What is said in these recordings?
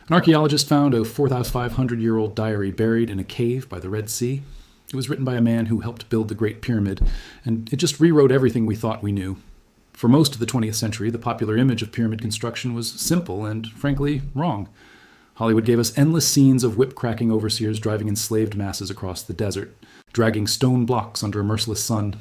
An archaeologist found a 4,500-year-old diary buried in a cave by the Red Sea. It was written by a man who helped build the Great Pyramid, and it just rewrote everything we thought we knew. For most of the 20th century, the popular image of pyramid construction was simple and, frankly, wrong. Hollywood gave us endless scenes of whip-cracking overseers driving enslaved masses across the desert, dragging stone blocks under a merciless sun.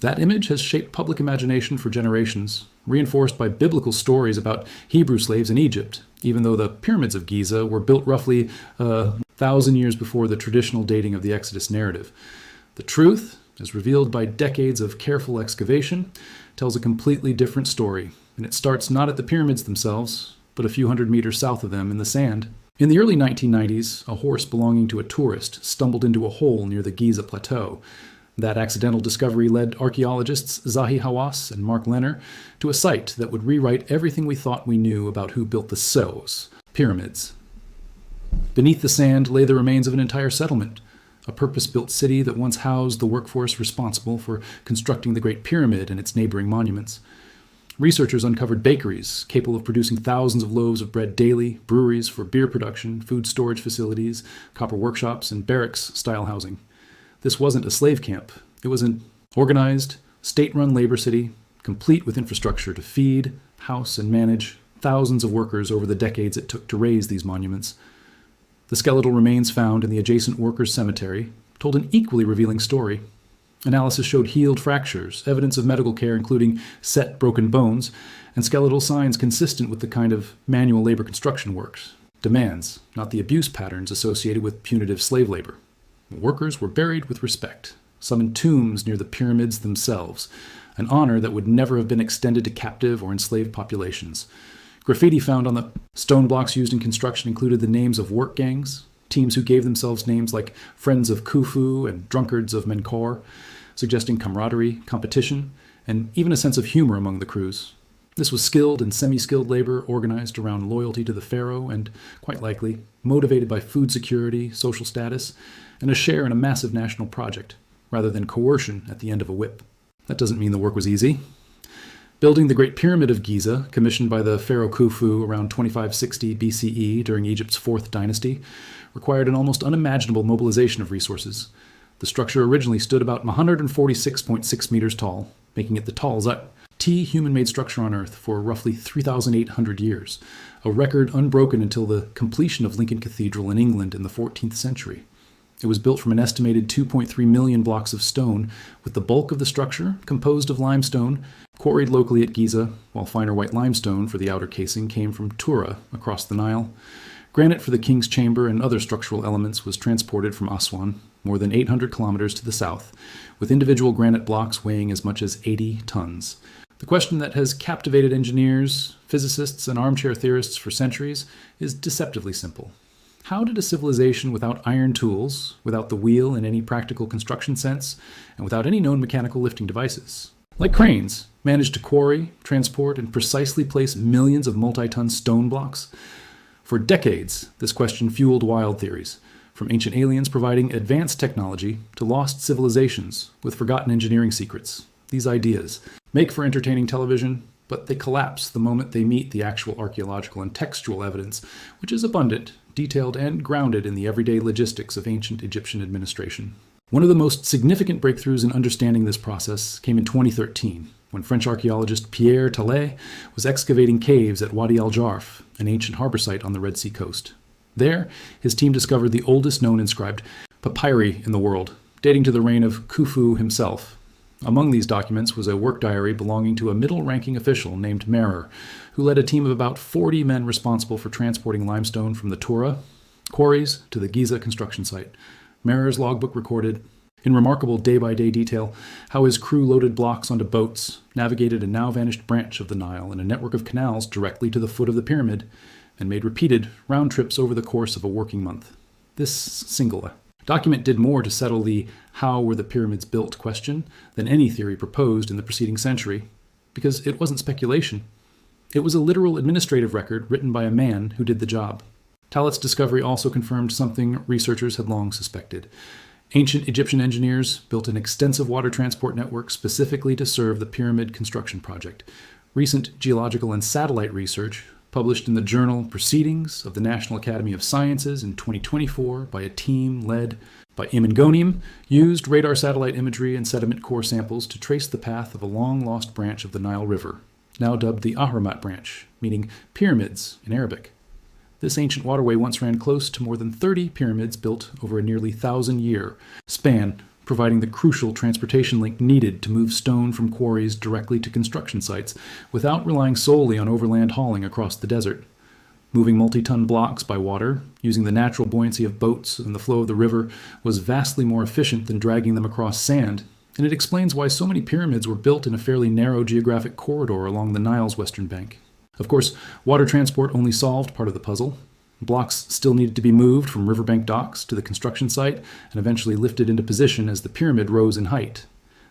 That image has shaped public imagination for generations, reinforced by biblical stories about Hebrew slaves in Egypt, even though the pyramids of Giza were built roughly 1,000 years before the traditional dating of the Exodus narrative. The truth, as revealed by decades of careful excavation, tells a completely different story, and it starts not at the pyramids themselves, but a few hundred meters south of them in the sand. In the early 1990s, a horse belonging to a tourist stumbled into a hole near the Giza Plateau. That accidental discovery led archaeologists Zahi Hawass and Mark Lenner to a site that would rewrite everything we thought we knew about who built the Sceaux, pyramids. Beneath the sand lay the remains of an entire settlement, a purpose-built city that once housed the workforce responsible for constructing the Great Pyramid and its neighboring monuments. Researchers uncovered bakeries capable of producing thousands of loaves of bread daily, breweries for beer production, food storage facilities, copper workshops, and barracks-style housing. This wasn't a slave camp. It was an organized, state-run labor city, complete with infrastructure to feed, house, and manage thousands of workers over the decades it took to raise these monuments. The skeletal remains found in the adjacent workers' cemetery told an equally revealing story. Analysis showed healed fractures, evidence of medical care including set broken bones, and skeletal signs consistent with the kind of manual labor construction works. Demands, not the abuse patterns associated with punitive slave labor. Workers were buried with respect, some in tombs near the pyramids themselves, an honor that would never have been extended to captive or enslaved populations. Graffiti found on the stone blocks used in construction included the names of work gangs, teams who gave themselves names like Friends of Khufu and Drunkards of Menkor, suggesting camaraderie, competition, and even a sense of humor among the crews. This was skilled and semi-skilled labor organized around loyalty to the pharaoh and, quite likely, motivated by food security, social status, and a share in a massive national project, rather than coercion at the end of a whip. That doesn't mean the work was easy. Building the Great Pyramid of Giza, commissioned by the pharaoh Khufu around 2560 BCE during Egypt's 4th dynasty, required an almost unimaginable mobilization of resources. The structure originally stood about 146.6 meters tall, making it the tallest human-made structure on Earth for roughly 3,800 years, a record unbroken until the completion of Lincoln Cathedral in England in the 14th century. It was built from an estimated 2.3 million blocks of stone, with the bulk of the structure composed of limestone, quarried locally at Giza, while finer white limestone for the outer casing came from Tura across the Nile. Granite for the king's chamber and other structural elements was transported from Aswan, more than 800 kilometers to the south, with individual granite blocks weighing as much as 80 tons. The question that has captivated engineers, physicists, and armchair theorists for centuries is deceptively simple. How did a civilization without iron tools, without the wheel in any practical construction sense, and without any known mechanical lifting devices, like cranes, manage to quarry, transport, and precisely place millions of multi-ton stone blocks? For decades, this question fueled wild theories, from ancient aliens providing advanced technology to lost civilizations with forgotten engineering secrets. These ideas make for entertaining television, but they collapse the moment they meet the actual archaeological and textual evidence, which is abundant, detailed, and grounded in the everyday logistics of ancient Egyptian administration. One of the most significant breakthroughs in understanding this process came in 2013, when French archaeologist Pierre Tallet was excavating caves at Wadi al-Jarf, an ancient harbor site on the Red Sea coast. There, his team discovered the oldest known inscribed papyri in the world, dating to the reign of Khufu himself. Among these documents was a work diary belonging to a middle-ranking official named Merer, who led a team of about 40 men responsible for transporting limestone from the Tura quarries to the Giza construction site. Merer's logbook recorded, in remarkable day-by-day detail, how his crew loaded blocks onto boats, navigated a now-vanished branch of the Nile and a network of canals directly to the foot of the pyramid, and made repeated round trips over the course of a working month. This single document did more to settle the how were the pyramids built question than any theory proposed in the preceding century, because it wasn't speculation. It was a literal administrative record written by a man who did the job. Tallet's discovery also confirmed something researchers had long suspected. Ancient Egyptian engineers built an extensive water transport network specifically to serve the pyramid construction project. Recent geological and satellite research published in the journal Proceedings of the National Academy of Sciences in 2024 by a team led by Imengonium, used radar satellite imagery and sediment core samples to trace the path of a long-lost branch of the Nile River, now dubbed the Ahramat branch, meaning pyramids in Arabic. This ancient waterway once ran close to more than 30 pyramids built over a nearly 1,000-year span, providing the crucial transportation link needed to move stone from quarries directly to construction sites without relying solely on overland hauling across the desert. Moving multi-ton blocks by water, using the natural buoyancy of boats and the flow of the river, was vastly more efficient than dragging them across sand, and it explains why so many pyramids were built in a fairly narrow geographic corridor along the Nile's western bank. Of course, water transport only solved part of the puzzle. Blocks still needed to be moved from riverbank docks to the construction site and eventually lifted into position as the pyramid rose in height.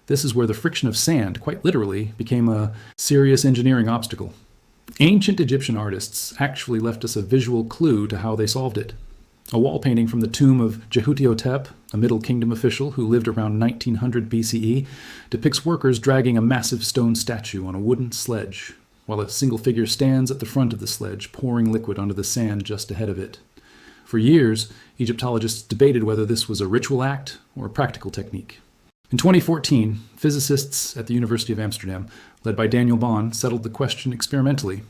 This is where the friction of sand, quite literally, became a serious engineering obstacle. Ancient Egyptian artists actually left us a visual clue to how they solved it. A wall painting from the tomb of Jehuti-Hotep, a Middle Kingdom official who lived around 1900 BCE, depicts workers dragging a massive stone statue on a wooden sledge, while a single figure stands at the front of the sledge, pouring liquid onto the sand just ahead of it. For years, Egyptologists debated whether this was a ritual act or a practical technique. In 2014, physicists at the University of Amsterdam, led by Daniel Bohn, settled the question experimentally.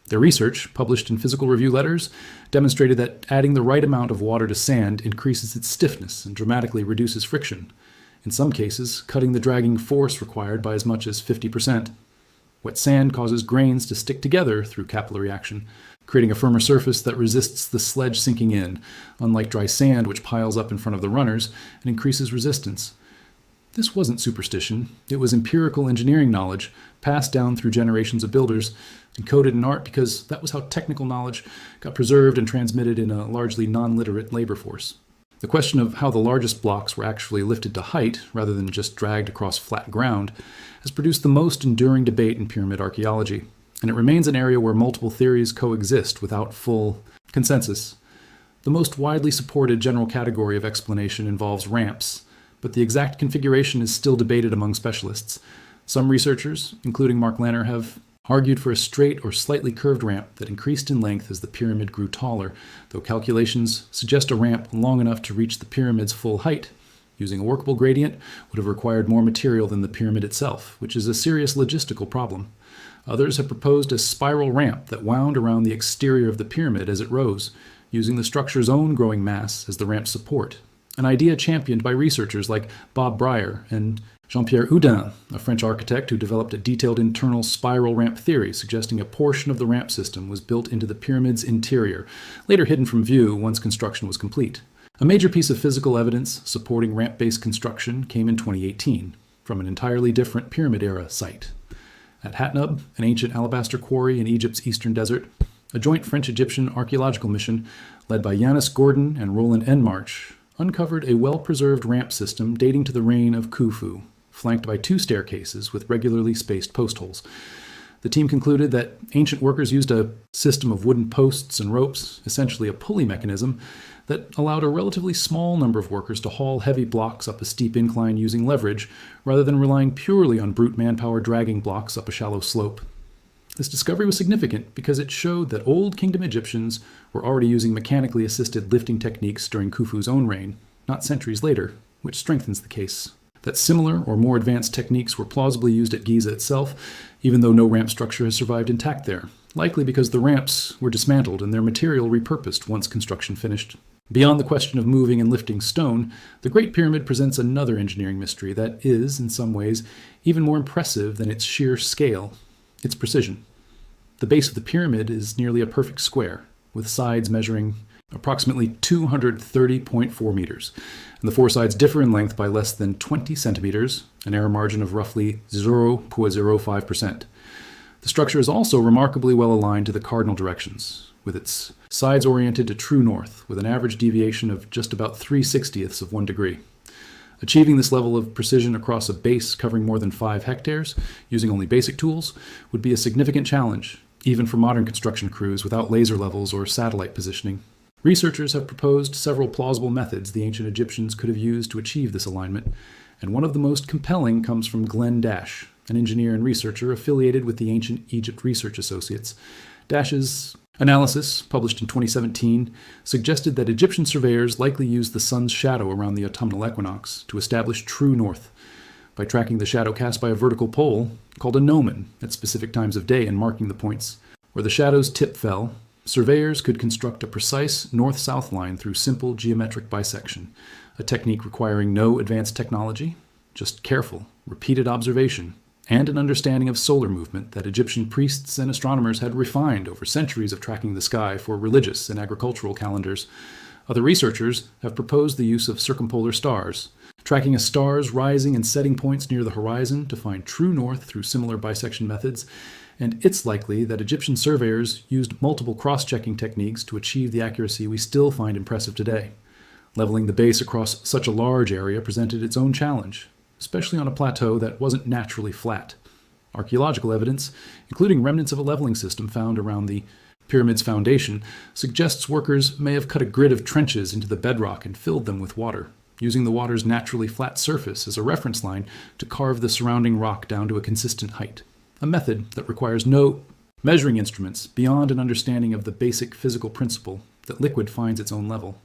Their research, published in Physical Review Letters, demonstrated that adding the right amount of water to sand increases its stiffness and dramatically reduces friction, in some cases cutting the dragging force required by as much as 50%. Wet sand causes grains to stick together through capillary action, creating a firmer surface that resists the sledge sinking in, unlike dry sand which piles up in front of the runners and increases resistance. This wasn't superstition, it was empirical engineering knowledge passed down through generations of builders, encoded in art because that was how technical knowledge got preserved and transmitted in a largely non-literate labor force. The question of how the largest blocks were actually lifted to height, rather than just dragged across flat ground, has produced the most enduring debate in pyramid archaeology, and it remains an area where multiple theories coexist without full consensus. The most widely supported general category of explanation involves ramps, but the exact configuration is still debated among specialists. Some researchers, including Mark Lanner, have argued for a straight or slightly curved ramp that increased in length as the pyramid grew taller, though calculations suggest a ramp long enough to reach the pyramid's full height. Using a workable gradient would have required more material than the pyramid itself, which is a serious logistical problem. Others have proposed a spiral ramp that wound around the exterior of the pyramid as it rose, using the structure's own growing mass as the ramp's support, an idea championed by researchers like Bob Breyer and Jean-Pierre Houdin, a French architect who developed a detailed internal spiral ramp theory suggesting a portion of the ramp system was built into the pyramid's interior, later hidden from view once construction was complete. A major piece of physical evidence supporting ramp-based construction came in 2018 from an entirely different pyramid-era site. At Hatnub, an ancient alabaster quarry in Egypt's eastern desert, a joint French-Egyptian archaeological mission led by Yanis Gordon and Roland Enmarch uncovered a well-preserved ramp system dating to the reign of Khufu, flanked by 2 staircases with regularly spaced post holes. The team concluded that ancient workers used a system of wooden posts and ropes, essentially a pulley mechanism, that allowed a relatively small number of workers to haul heavy blocks up a steep incline using leverage, rather than relying purely on brute manpower dragging blocks up a shallow slope. This discovery was significant because it showed that Old Kingdom Egyptians were already using mechanically assisted lifting techniques during Khufu's own reign, not centuries later, which strengthens the case. That similar or more advanced techniques were plausibly used at Giza itself, even though no ramp structure has survived intact there, likely because the ramps were dismantled and their material repurposed once construction finished. Beyond the question of moving and lifting stone, the Great Pyramid presents another engineering mystery that is, in some ways, even more impressive than its sheer scale, its precision. The base of the pyramid is nearly a perfect square, with sides measuring approximately 230.4 meters, and the 4 sides differ in length by less than 20 centimeters, an error margin of roughly 0.05%. The structure is also remarkably well aligned to the cardinal directions, with its sides oriented to true north, with an average deviation of just about 3/60ths of 1 degree. Achieving this level of precision across a base covering more than 5 hectares, using only basic tools, would be a significant challenge, even for modern construction crews without laser levels or satellite positioning. Researchers have proposed several plausible methods the ancient Egyptians could have used to achieve this alignment, and one of the most compelling comes from Glenn Dash, an engineer and researcher affiliated with the Ancient Egypt Research Associates. Dash's analysis, published in 2017, suggested that Egyptian surveyors likely used the sun's shadow around the autumnal equinox to establish true north by tracking the shadow cast by a vertical pole called a gnomon at specific times of day and marking the points where the shadow's tip fell. Surveyors could construct a precise north-south line through simple geometric bisection, a technique requiring no advanced technology, just careful, repeated observation, and an understanding of solar movement that Egyptian priests and astronomers had refined over centuries of tracking the sky for religious and agricultural calendars. Other researchers have proposed the use of circumpolar stars, tracking a star's rising and setting points near the horizon to find true north through similar bisection methods, and it's likely that Egyptian surveyors used multiple cross-checking techniques to achieve the accuracy we still find impressive today. Leveling the base across such a large area presented its own challenge, especially on a plateau that wasn't naturally flat. Archaeological evidence, including remnants of a leveling system found around the pyramid's foundation, suggests workers may have cut a grid of trenches into the bedrock and filled them with water, using the water's naturally flat surface as a reference line to carve the surrounding rock down to a consistent height, a method that requires no measuring instruments beyond an understanding of the basic physical principle that liquid finds its own level.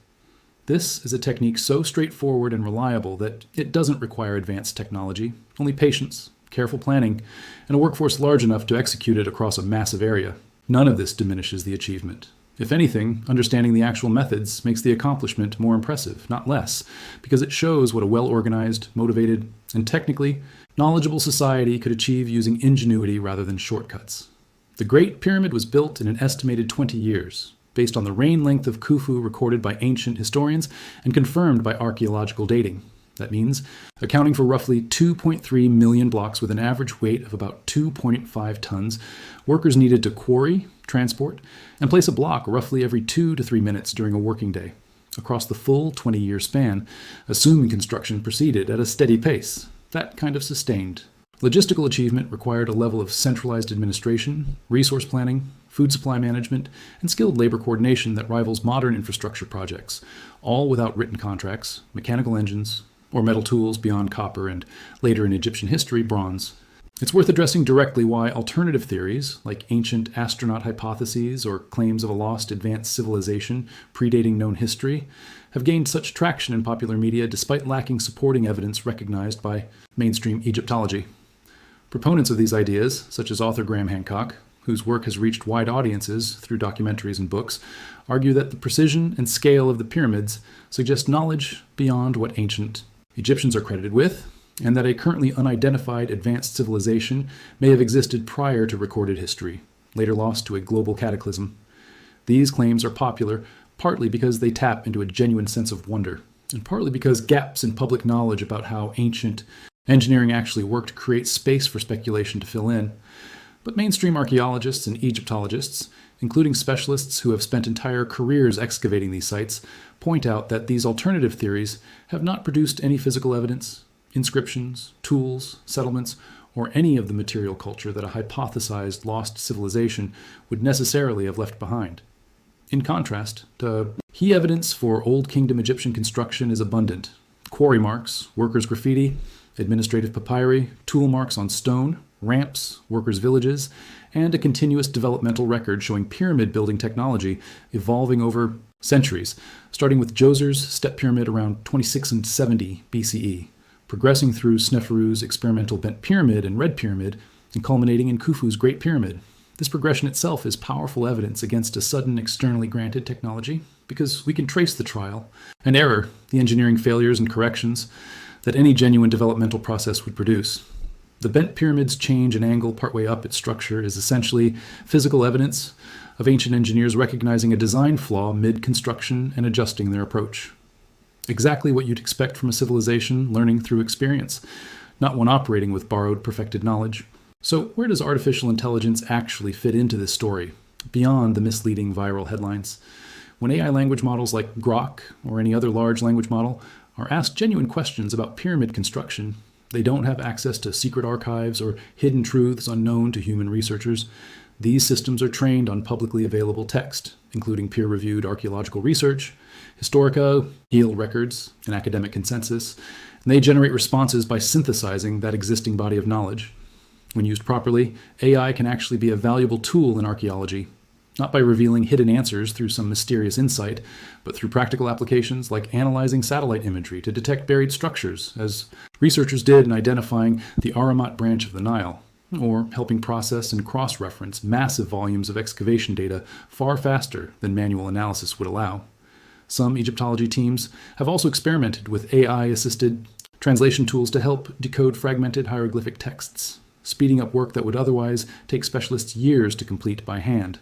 This is a technique so straightforward and reliable that it doesn't require advanced technology, only patience, careful planning, and a workforce large enough to execute it across a massive area. None of this diminishes the achievement. If anything, understanding the actual methods makes the accomplishment more impressive, not less, because it shows what a well-organized, motivated, and technically knowledgeable society could achieve using ingenuity rather than shortcuts. The Great Pyramid was built in an estimated 20 years, based on the reign length of Khufu recorded by ancient historians and confirmed by archaeological dating. That means accounting for roughly 2.3 million blocks with an average weight of about 2.5 tons, workers needed to quarry, transport, and place a block roughly every 2 to 3 minutes during a working day, across the full 20-year span, assuming construction proceeded at a steady pace. That kind of sustained. Logistical achievement required a level of centralized administration, resource planning, food supply management, and skilled labor coordination that rivals modern infrastructure projects, all without written contracts, mechanical engines, or metal tools beyond copper and, later in Egyptian history, bronze. It's worth addressing directly why alternative theories, like ancient astronaut hypotheses or claims of a lost advanced civilization predating known history, have gained such traction in popular media despite lacking supporting evidence recognized by mainstream Egyptology. Proponents of these ideas, such as author Graham Hancock, whose work has reached wide audiences through documentaries and books, argue that the precision and scale of the pyramids suggest knowledge beyond what ancient Egyptians are credited with, and that a currently unidentified advanced civilization may have existed prior to recorded history, later lost to a global cataclysm. These claims are popular partly because they tap into a genuine sense of wonder, and partly because gaps in public knowledge about how ancient engineering actually worked create space for speculation to fill in. But mainstream archaeologists and Egyptologists, including specialists who have spent entire careers excavating these sites, point out that these alternative theories have not produced any physical evidence, inscriptions, tools, settlements, or any of the material culture that a hypothesized lost civilization would necessarily have left behind. In contrast, key evidence for Old Kingdom Egyptian construction is abundant. Quarry marks, workers' graffiti, administrative papyri, tool marks on stone, ramps, workers' villages, and a continuous developmental record showing pyramid building technology evolving over centuries, starting with Djoser's step pyramid around 26 and 70 BCE, progressing through Sneferu's experimental bent pyramid and red pyramid, and culminating in Khufu's Great Pyramid. This progression itself is powerful evidence against a sudden externally granted technology, because we can trace the trial and error, the engineering failures and corrections that any genuine developmental process would produce. The bent pyramid's change in angle partway up its structure is essentially physical evidence of ancient engineers recognizing a design flaw mid-construction and adjusting their approach. Exactly what you'd expect from a civilization learning through experience, not one operating with borrowed, perfected knowledge. So where does artificial intelligence actually fit into this story, beyond the misleading viral headlines? When AI language models like Grok or any other large language model are asked genuine questions about pyramid construction, they don't have access to secret archives or hidden truths unknown to human researchers. These systems are trained on publicly available text, including peer-reviewed archaeological research, Historica, HEAL records, and academic consensus, and they generate responses by synthesizing that existing body of knowledge. When used properly, AI can actually be a valuable tool in archaeology, not by revealing hidden answers through some mysterious insight, but through practical applications like analyzing satellite imagery to detect buried structures, as researchers did in identifying the Aramat branch of the Nile, or helping process and cross-reference massive volumes of excavation data far faster than manual analysis would allow. Some Egyptology teams have also experimented with AI-assisted translation tools to help decode fragmented hieroglyphic texts, speeding up work that would otherwise take specialists years to complete by hand.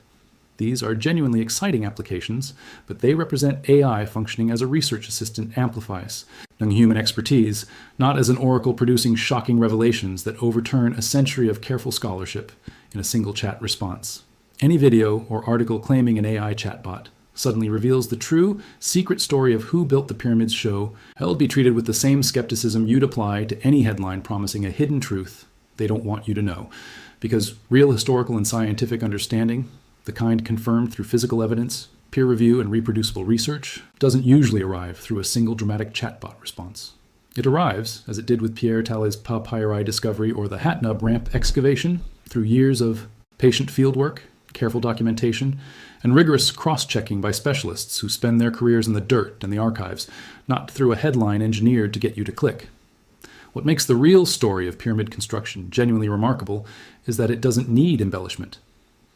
These are genuinely exciting applications, but they represent AI functioning as a research assistant amplifies human expertise, not as an oracle producing shocking revelations that overturn a century of careful scholarship in a single chat response. Any video or article claiming an AI chatbot suddenly reveals the true, secret story of who built the pyramids show, held be treated with the same skepticism you'd apply to any headline promising a hidden truth they don't want you to know, because real historical and scientific understanding, the kind confirmed through physical evidence, peer review, and reproducible research, doesn't usually arrive through a single dramatic chatbot response. It arrives, as it did with Pierre Tallé's papyri discovery or the Hatnub ramp excavation, through years of patient fieldwork, careful documentation, and rigorous cross-checking by specialists who spend their careers in the dirt and the archives, not through a headline engineered to get you to click. What makes the real story of pyramid construction genuinely remarkable is that it doesn't need embellishment.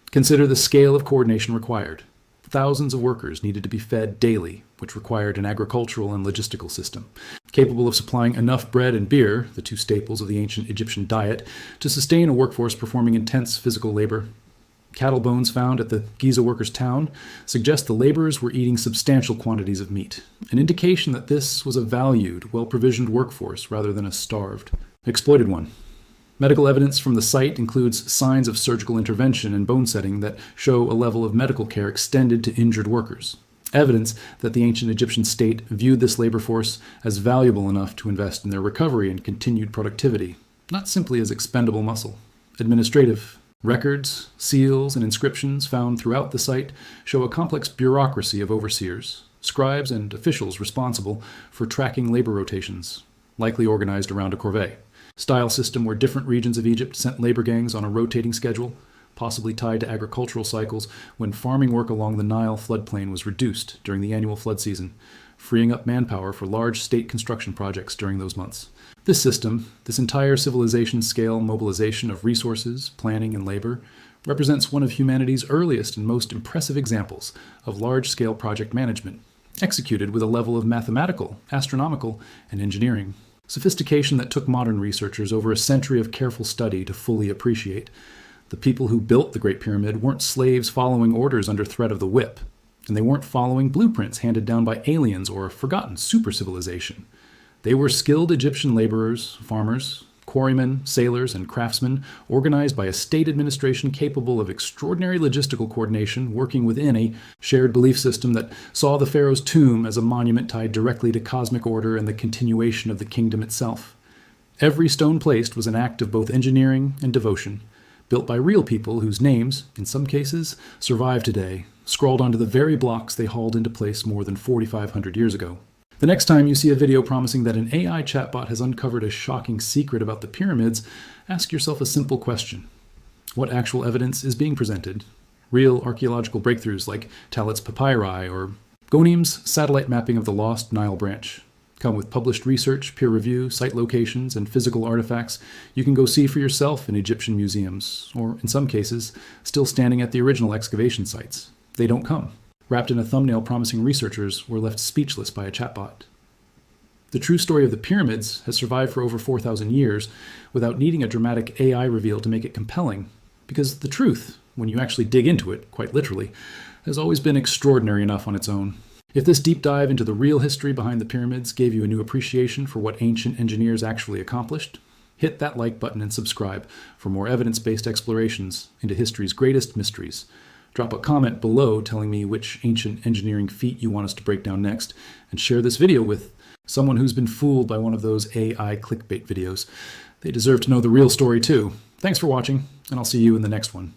Consider the scale of coordination required. Thousands of workers needed to be fed daily, which required an agricultural and logistical system, capable of supplying enough bread and beer, the two staples of the ancient Egyptian diet, to sustain a workforce performing intense physical labor. Cattle bones found at the Giza workers' town suggest the laborers were eating substantial quantities of meat, an indication that this was a valued, well-provisioned workforce rather than a starved, exploited one. Medical evidence from the site includes signs of surgical intervention and bone setting that show a level of medical care extended to injured workers, evidence that the ancient Egyptian state viewed this labor force as valuable enough to invest in their recovery and continued productivity, not simply as expendable muscle. Administrative records, seals, and inscriptions found throughout the site show a complex bureaucracy of overseers, scribes, and officials responsible for tracking labor rotations, likely organized around a corvée. Style system where different regions of Egypt sent labor gangs on a rotating schedule, possibly tied to agricultural cycles when farming work along the Nile floodplain was reduced during the annual flood season, freeing up manpower for large state construction projects during those months. This system, this entire civilization-scale mobilization of resources, planning, and labor, represents one of humanity's earliest and most impressive examples of large-scale project management, executed with a level of mathematical, astronomical, and engineering sophistication that took modern researchers over a century of careful study to fully appreciate. The people who built the Great Pyramid weren't slaves following orders under threat of the whip, and they weren't following blueprints handed down by aliens or a forgotten super-civilization. They were skilled Egyptian laborers, farmers, quarrymen, sailors, and craftsmen, organized by a state administration capable of extraordinary logistical coordination, working within a shared belief system that saw the pharaoh's tomb as a monument tied directly to cosmic order and the continuation of the kingdom itself. Every stone placed was an act of both engineering and devotion, built by real people whose names, in some cases, survive today, scrawled onto the very blocks they hauled into place more than 4,500 years ago. The next time you see a video promising that an AI chatbot has uncovered a shocking secret about the pyramids, ask yourself a simple question. What actual evidence is being presented? Real archaeological breakthroughs like Talet's papyri or Ghonem's satellite mapping of the lost Nile branch come with published research, peer review, site locations, and physical artifacts you can go see for yourself in Egyptian museums, or in some cases, still standing at the original excavation sites. They don't come. Wrapped in a thumbnail promising researchers were left speechless by a chatbot. The true story of the pyramids has survived for over 4,000 years without needing a dramatic AI reveal to make it compelling, because the truth, when you actually dig into it, quite literally, has always been extraordinary enough on its own. If this deep dive into the real history behind the pyramids gave you a new appreciation for what ancient engineers actually accomplished, hit that like button and subscribe for more evidence-based explorations into history's greatest mysteries. Drop a comment below telling me which ancient engineering feat you want us to break down next, and share this video with someone who's been fooled by one of those AI clickbait videos. They deserve to know the real story too. Thanks for watching, and I'll see you in the next one.